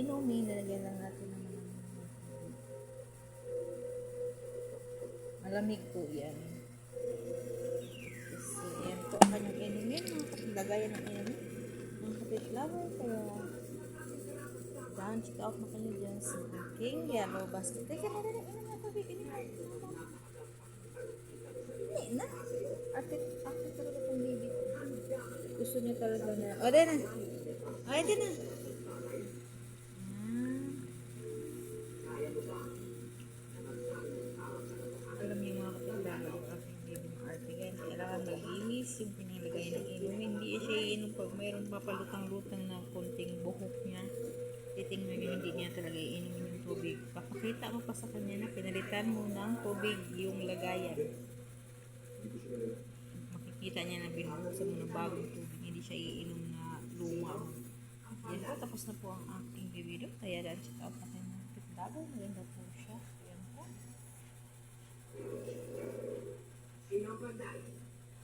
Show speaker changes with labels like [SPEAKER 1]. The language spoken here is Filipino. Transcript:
[SPEAKER 1] inumin, nalagyan lang natin ng malamig po yan. Kasi yan po ang kanyang inumin, mga kapilagayan ng inumin. Mga kapit-lover, kaya daan, check out na kayo dyan sa aking yellow basket. Teka na rin, inom na tubig, inom na. Hindi na. Ate talaga itong baby. Gusto niya talaga na. O, din na. O, din na. Alam niyo mga kapitbahay, yung aking baby ng artigan, kailangan malinis yung pinilagay ng inumin. Hindi siya iinom pag mayroong papalutang-lutang na konting buhok niya. Titingnan niyo, hindi niya talaga iinumin yung tubig. Papakita mo pa sa kanya na pinalitan mo ng tubig yung lagayan. Makikita niya na binuhusan mo ng bagong tubig, hindi siya iinom na luma. Yan po, tapos na po ang aking baby doon. Kaya dahil check out na kayo ng kapitbahay, maganda po siya.